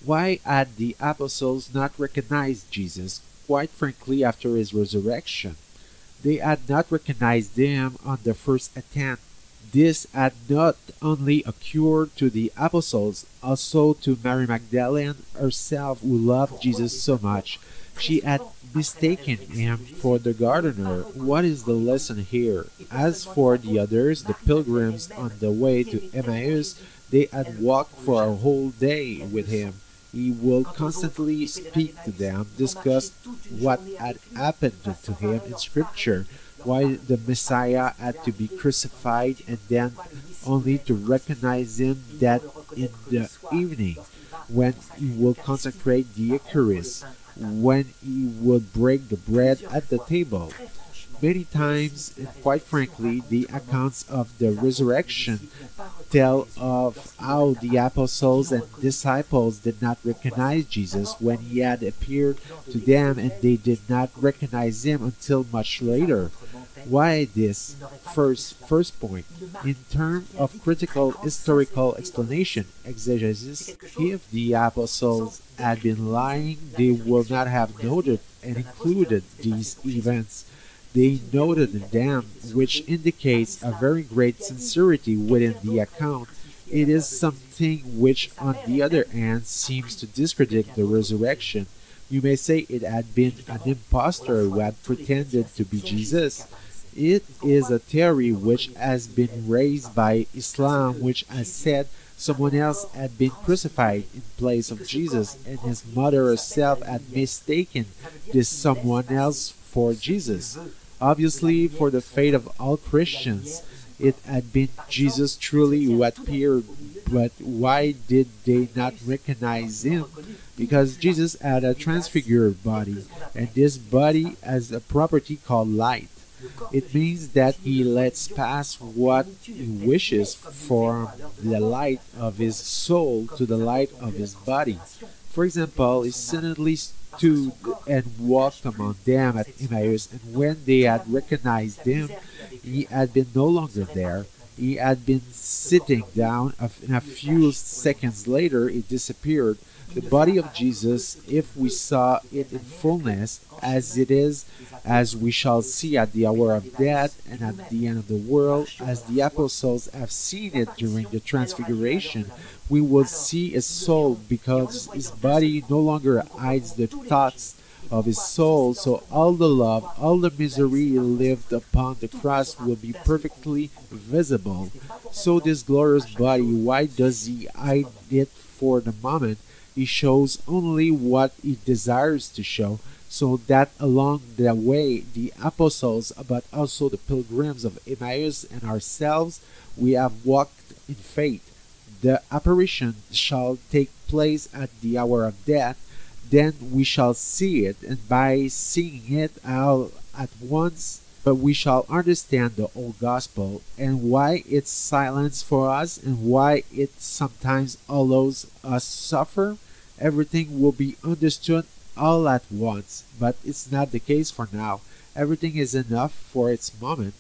Why had the apostles not recognized Jesus? Quite frankly, after his resurrection, they had not recognized him on the first attempt. This had not only occurred to the apostles, also to Mary Magdalene herself, who loved Jesus so much. She had mistaken him for the gardener. What is the lesson here? As for the others, the pilgrims on the way to Emmaus, they had walked for a whole day with him. He will constantly speak to them, discuss what had happened to him in Scripture, why the Messiah had to be crucified, and then only to recognize him that in the evening, when he will consecrate the Eucharist, when he will break the bread at the table. Many times, and quite frankly, the accounts of the resurrection tell of how the apostles and disciples did not recognize Jesus when he had appeared to them, and they did not recognize him until much later. Why this? First point, in terms of critical historical explanation, exegesis, if the apostles had been lying, they would not have noted and included these events. They noted them, which indicates a very great sincerity within the account. It is something which, on the other hand, seems to discredit the resurrection. You may say it had been an impostor who had pretended to be Jesus. It is a theory which has been raised by Islam, which has said someone else had been crucified in place of Jesus, and his mother herself had mistaken this someone else for Jesus. Obviously, for the fate of all Christians, it had been Jesus truly who appeared, but why did they not recognize him? Because Jesus had a transfigured body, and this body has a property called light. It means that he lets pass what he wishes from the light of his soul to the light of his body. For example, he suddenly stood and walked among them at Emmaus, and when they had recognized him, he had been no longer there. He had been sitting down, and a few seconds later he disappeared. The body of Jesus, if we saw it in fullness, as it is, as we shall see at the hour of death and at the end of the world, as the apostles have seen it during the transfiguration, we will see his soul, because his body no longer hides the thoughts of his soul, so all the love, all the misery he lived upon the cross will be perfectly visible. So this glorious body, why does he hide it for the moment? He shows only what he desires to show, so that along the way the apostles, but also the pilgrims of Emmaus and ourselves, we have walked in faith. The apparition shall take place at the hour of death, then we shall see it, and by seeing it all at once, but we shall understand the whole gospel, and why it's silence for us, and why it sometimes allows us suffer. Everything will be understood all at once, but it's not the case for now. Everything is enough for its moment.